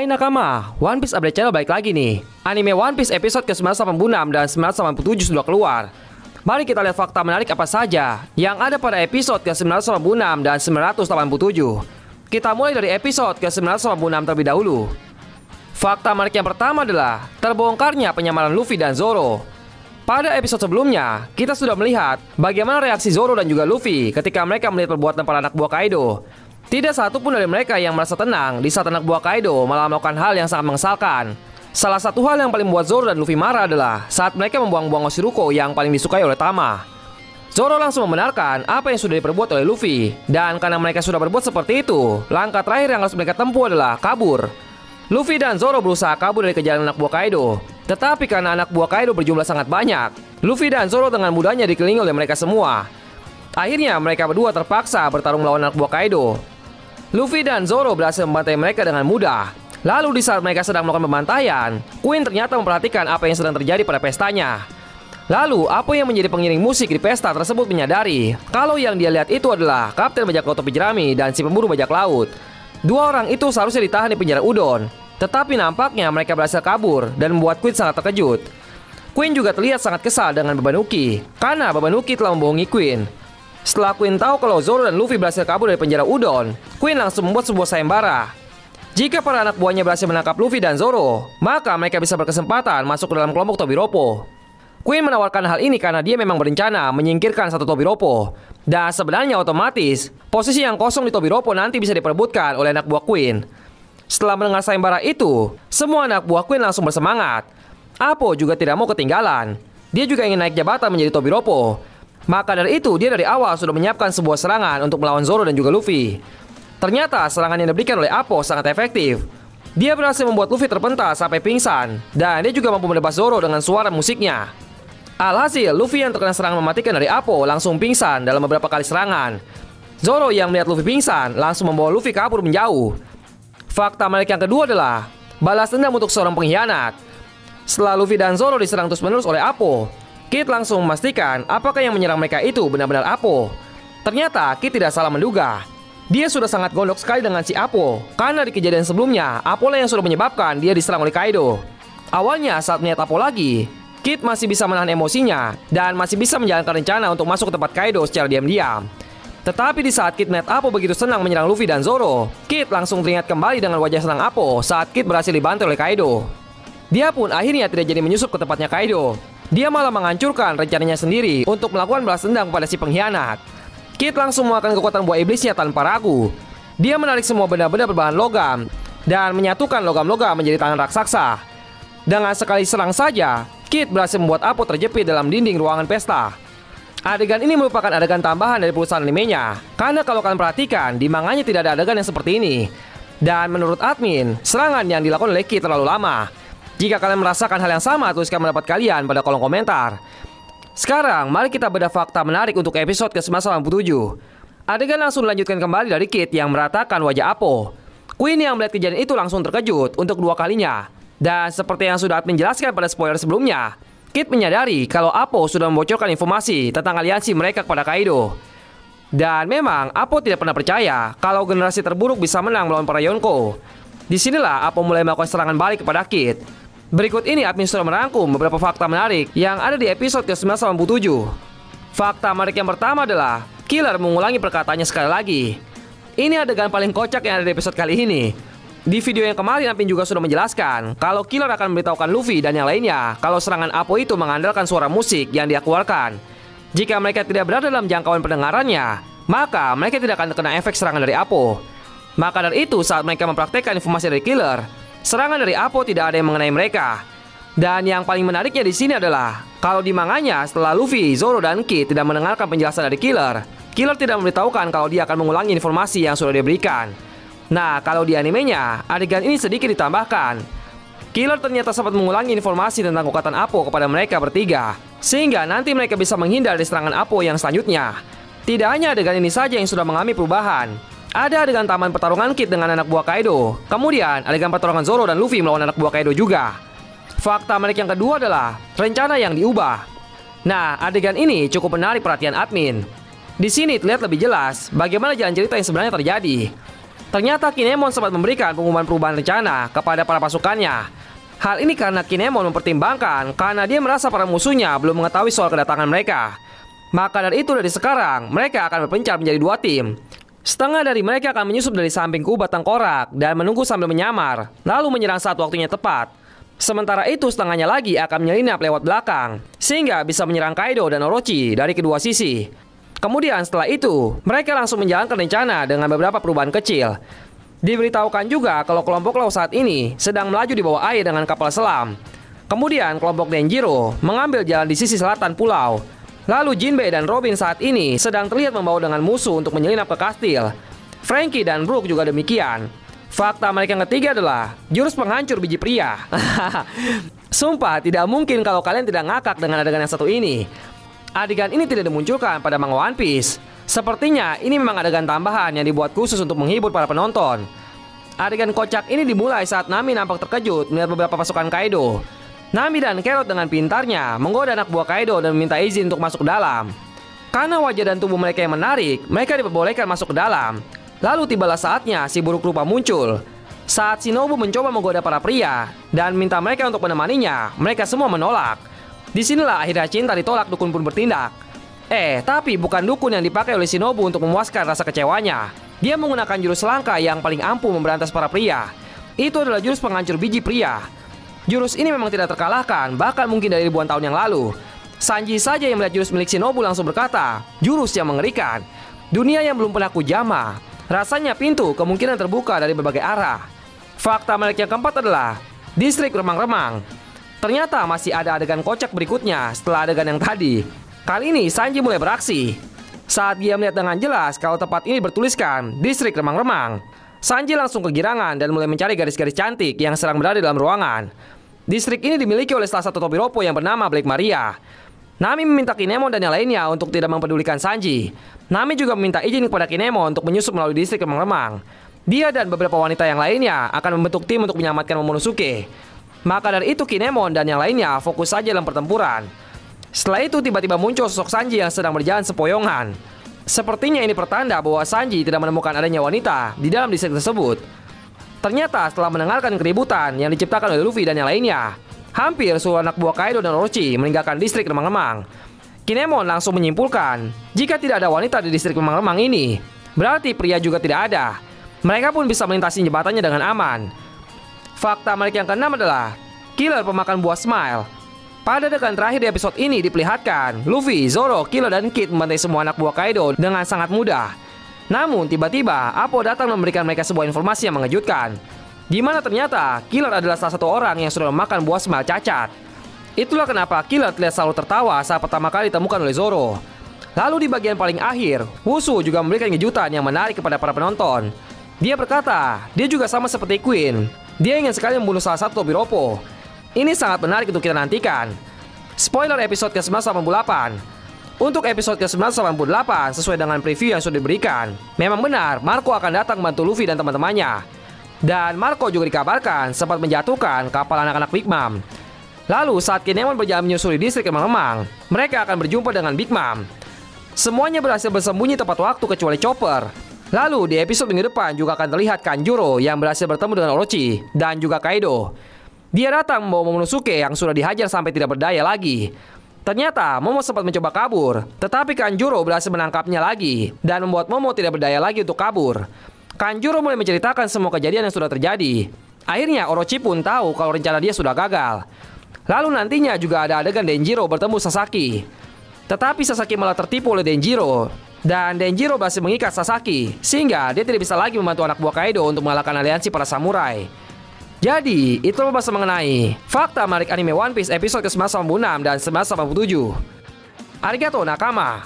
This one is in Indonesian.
Hai nakama, One Piece Update Channel balik lagi nih. Anime One Piece episode ke-986 dan 987 sudah keluar. Mari kita lihat fakta menarik apa saja yang ada pada episode ke-986 dan 987. Kita mulai dari episode ke-986 terlebih dahulu. Fakta menarik yang pertama adalah terbongkarnya penyamaran Luffy dan Zoro. Pada episode sebelumnya, kita sudah melihat bagaimana reaksi Zoro dan juga Luffy ketika mereka melihat perbuatan para anak buah Kaido. Tidak satu pun dari mereka yang merasa tenang di saat anak buah Kaido malah melakukan hal yang sangat mengesalkan. Salah satu hal yang paling membuat Zoro dan Luffy marah adalah saat mereka membuang-buang Oshiruko yang paling disukai oleh Tama. Zoro langsung membenarkan apa yang sudah diperbuat oleh Luffy, dan karena mereka sudah berbuat seperti itu, langkah terakhir yang harus mereka tempuh adalah kabur. Luffy dan Zoro berusaha kabur dari kejaran anak buah Kaido, tetapi karena anak buah Kaido berjumlah sangat banyak, Luffy dan Zoro dengan mudahnya dikelilingi oleh mereka semua. Akhirnya mereka berdua terpaksa bertarung melawan anak buah Kaido. Luffy dan Zoro berhasil membantai mereka dengan mudah. Lalu di saat mereka sedang melakukan pembantaian, Queen ternyata memperhatikan apa yang sedang terjadi pada pestanya. Lalu, apa yang menjadi pengiring musik di pesta tersebut menyadari kalau yang dia lihat itu adalah Kapten Bajak Laut Topi Jerami dan si pemburu bajak laut. Dua orang itu seharusnya ditahan di penjara Udon, tetapi nampaknya mereka berhasil kabur dan membuat Queen sangat terkejut. Queen juga terlihat sangat kesal dengan Babanuki karena Babanuki telah membohongi Queen. Setelah Queen tahu kalau Zoro dan Luffy berhasil kabur dari penjara Udon, Queen langsung membuat sebuah sayembara. Jika para anak buahnya berhasil menangkap Luffy dan Zoro, maka mereka bisa berkesempatan masuk ke dalam kelompok Tobiropo. Queen menawarkan hal ini karena dia memang berencana menyingkirkan satu Tobiropo. Dan sebenarnya otomatis, posisi yang kosong di Tobiropo nanti bisa diperebutkan oleh anak buah Queen. Setelah mendengar sayembara itu, semua anak buah Queen langsung bersemangat. Apo juga tidak mau ketinggalan. Dia juga ingin naik jabatan menjadi Tobiropo. Maka dari itu, dia dari awal sudah menyiapkan sebuah serangan untuk melawan Zoro dan juga Luffy. Ternyata serangan yang diberikan oleh Apo sangat efektif. Dia berhasil membuat Luffy terpental sampai pingsan, dan dia juga mampu menebas Zoro dengan suara musiknya. Alhasil, Luffy yang terkena serangan mematikan dari Apo langsung pingsan dalam beberapa kali serangan. Zoro yang melihat Luffy pingsan langsung membawa Luffy kabur menjauh. Fakta menarik yang kedua adalah balas dendam untuk seorang pengkhianat. Setelah Luffy dan Zoro diserang terus-menerus oleh Apo, Kid langsung memastikan apakah yang menyerang mereka itu benar-benar Apo. Ternyata Kid tidak salah menduga. Dia sudah sangat gondok sekali dengan si Apo, karena di kejadian sebelumnya Apo lah yang sudah menyebabkan dia diserang oleh Kaido. Awalnya saat melihat Apo lagi, Kid masih bisa menahan emosinya dan masih bisa menjalankan rencana untuk masuk ke tempat Kaido secara diam-diam. Tetapi di saat Kid melihat Apo begitu senang menyerang Luffy dan Zoro, Kid langsung teringat kembali dengan wajah senang Apo saat Kid berhasil dibantai oleh Kaido. Dia pun akhirnya tidak jadi menyusup ke tempatnya Kaido. Dia malah menghancurkan rencananya sendiri untuk melakukan balas dendam kepada si pengkhianat. Kid langsung mengeluarkan kekuatan buah iblisnya tanpa ragu. Dia menarik semua benda-benda berbahan logam dan menyatukan logam-logam menjadi tangan raksasa. Dengan sekali serang saja, Kid berhasil membuat Apo terjepit dalam dinding ruangan pesta. Adegan ini merupakan adegan tambahan dari perusahaan animenya, karena kalau kalian perhatikan, di manganya tidak ada adegan yang seperti ini. Dan menurut admin, serangan yang dilakukan oleh Kid terlalu lama. Jika kalian merasakan hal yang sama, tuliskan pendapat kalian pada kolom komentar. Sekarang, mari kita bedah fakta menarik untuk episode ke-987. Adegan langsung dilanjutkan kembali dari Kid yang meratakan wajah Apo. Queen yang melihat kejadian itu langsung terkejut untuk kedua kalinya. Dan seperti yang sudah admin jelaskan pada spoiler sebelumnya, Kid menyadari kalau Apo sudah membocorkan informasi tentang aliansi mereka kepada Kaido. Dan memang, Apo tidak pernah percaya kalau generasi terburuk bisa menang melawan para Yonko. Disinilah Apo mulai melakukan serangan balik kepada Kid. Berikut ini admin sudah merangkum beberapa fakta menarik yang ada di episode ke-987. Fakta menarik yang pertama adalah Killer mengulangi perkataannya sekali lagi. Ini adegan paling kocak yang ada di episode kali ini. Di video yang kemarin admin juga sudah menjelaskan kalau Killer akan memberitahukan Luffy dan yang lainnya kalau serangan Apo itu mengandalkan suara musik yang dia keluarkan. Jika mereka tidak berada dalam jangkauan pendengarannya, maka mereka tidak akan terkena efek serangan dari Apo. Maka dari itu saat mereka mempraktekkan informasi dari Killer, serangan dari Apo tidak ada yang mengenai mereka. Dan yang paling menariknya di sini adalah kalau di manganya setelah Luffy, Zoro dan Kid tidak mendengarkan penjelasan dari Killer, Killer tidak memberitahukan kalau dia akan mengulangi informasi yang sudah diberikan. Nah, kalau di animenya, adegan ini sedikit ditambahkan. Killer ternyata sempat mengulangi informasi tentang kekuatan Apo kepada mereka bertiga, sehingga nanti mereka bisa menghindar dari serangan Apo yang selanjutnya. Tidak hanya adegan ini saja yang sudah mengalami perubahan. Ada adegan taman pertarungan Kid dengan anak buah Kaido. Kemudian adegan pertarungan Zoro dan Luffy melawan anak buah Kaido juga. Fakta menarik yang kedua adalah rencana yang diubah. Nah, adegan ini cukup menarik perhatian admin. Di sini terlihat lebih jelas bagaimana jalan cerita yang sebenarnya terjadi. Ternyata Kinemon sempat memberikan pengumuman perubahan rencana kepada para pasukannya. Hal ini karena Kinemon mempertimbangkan karena dia merasa para musuhnya belum mengetahui soal kedatangan mereka. Maka dari itu dari sekarang mereka akan berpencar menjadi 2 tim. Setengah dari mereka akan menyusup dari samping kubah tengkorak dan menunggu sambil menyamar, lalu menyerang saat waktunya tepat. Sementara itu setengahnya lagi akan menyelinap lewat belakang, sehingga bisa menyerang Kaido dan Orochi dari kedua sisi. Kemudian setelah itu, mereka langsung menjalankan rencana dengan beberapa perubahan kecil. Diberitahukan juga kalau kelompok laut saat ini sedang melaju di bawah air dengan kapal selam. Kemudian kelompok Denjiro mengambil jalan di sisi selatan pulau. Lalu Jinbei dan Robin saat ini sedang terlihat membawa dengan musuh untuk menyelinap ke kastil. Franky dan Brook juga demikian. Fakta mereka yang ketiga adalah jurus penghancur biji pria. Sumpah tidak mungkin kalau kalian tidak ngakak dengan adegan yang satu ini. Adegan ini tidak dimunculkan pada manga One Piece. Sepertinya ini memang adegan tambahan yang dibuat khusus untuk menghibur para penonton. Adegan kocak ini dimulai saat Nami nampak terkejut melihat beberapa pasukan Kaido. Nami dan Carrot dengan pintarnya menggoda anak buah Kaido dan meminta izin untuk masuk ke dalam. Karena wajah dan tubuh mereka yang menarik, mereka diperbolehkan masuk ke dalam. Lalu tibalah saatnya si buruk rupa muncul. Saat Shinobu mencoba menggoda para pria dan minta mereka untuk menemaninya, mereka semua menolak. Disinilah akhirnya cinta ditolak, dukun pun bertindak. Tapi bukan dukun yang dipakai oleh Shinobu untuk memuaskan rasa kecewanya. Dia menggunakan jurus langka yang paling ampuh memberantas para pria. Itu adalah jurus penghancur biji pria. Jurus ini memang tidak terkalahkan, bahkan mungkin dari ribuan tahun yang lalu. Sanji saja yang melihat jurus milik Shinobu langsung berkata, jurus yang mengerikan. Dunia yang belum pernah kujamah. Rasanya pintu kemungkinan terbuka dari berbagai arah. Fakta menarik yang keempat adalah distrik remang-remang. Ternyata masih ada adegan kocak berikutnya setelah adegan yang tadi. Kali ini Sanji mulai beraksi. Saat dia melihat dengan jelas kalau tempat ini bertuliskan distrik remang-remang, Sanji langsung kegirangan dan mulai mencari garis-garis cantik yang sedang berada dalam ruangan. Distrik ini dimiliki oleh salah satu topi ropo yang bernama Black Maria. Nami meminta Kinemon dan yang lainnya untuk tidak mempedulikan Sanji. Nami juga meminta izin kepada Kinemon untuk menyusup melalui distrik remang-remang. Dia dan beberapa wanita yang lainnya akan membentuk tim untuk menyelamatkan Momonosuke. Maka dari itu Kinemon dan yang lainnya fokus saja dalam pertempuran. Setelah itu tiba-tiba muncul sosok Sanji yang sedang berjalan sepoyongan. Sepertinya ini pertanda bahwa Sanji tidak menemukan adanya wanita di dalam distrik tersebut. Ternyata setelah mendengarkan keributan yang diciptakan oleh Luffy dan yang lainnya, hampir seluruh anak buah Kaido dan Orochi meninggalkan distrik remang-remang. Kinemon langsung menyimpulkan, jika tidak ada wanita di distrik remang-remang ini, berarti pria juga tidak ada. Mereka pun bisa melintasi jembatannya dengan aman. Fakta menarik yang keenam adalah Killer pemakan buah Smile. Pada adegan terakhir di episode ini diperlihatkan Luffy, Zoro, Killer, dan Kid membantai semua anak buah Kaido dengan sangat mudah. Namun tiba-tiba Apo datang memberikan mereka sebuah informasi yang mengejutkan, di mana ternyata Killer adalah salah satu orang yang sudah memakan buah Smile cacat. Itulah kenapa Killer terlihat selalu tertawa saat pertama kali ditemukan oleh Zoro. Lalu di bagian paling akhir, Wusu juga memberikan kejutan yang menarik kepada para penonton. Dia berkata, dia juga sama seperti Queen. Dia ingin sekali membunuh salah satu topi ropo. Ini sangat menarik untuk kita nantikan. Spoiler episode ke-988. Untuk episode ke-988 sesuai dengan preview yang sudah diberikan, memang benar Marco akan datang membantu Luffy dan teman-temannya. Dan Marco juga dikabarkan sempat menjatuhkan kapal anak-anak Big Mom. Lalu saat Kinemon berjalan menyusuri distrik remang-remang, mereka akan berjumpa dengan Big Mom. Semuanya berhasil bersembunyi tepat waktu kecuali Chopper. Lalu di episode minggu depan juga akan terlihat Kanjuro yang berhasil bertemu dengan Orochi dan juga Kaido. Dia datang membawa Momonosuke yang sudah dihajar sampai tidak berdaya lagi. Ternyata Momo sempat mencoba kabur, tetapi Kanjuro berhasil menangkapnya lagi dan membuat Momo tidak berdaya lagi untuk kabur. Kanjuro mulai menceritakan semua kejadian yang sudah terjadi. Akhirnya Orochi pun tahu kalau rencana dia sudah gagal. Lalu nantinya juga ada adegan Denjiro bertemu Sasaki. Tetapi Sasaki malah tertipu oleh Denjiro. Dan Denjiro berhasil mengikat Sasaki, sehingga dia tidak bisa lagi membantu anak buah Kaido untuk mengalahkan aliansi para samurai. Jadi, itu pembahasan mengenai fakta menarik anime One Piece episode ke-986 dan 987. Arigato nakama.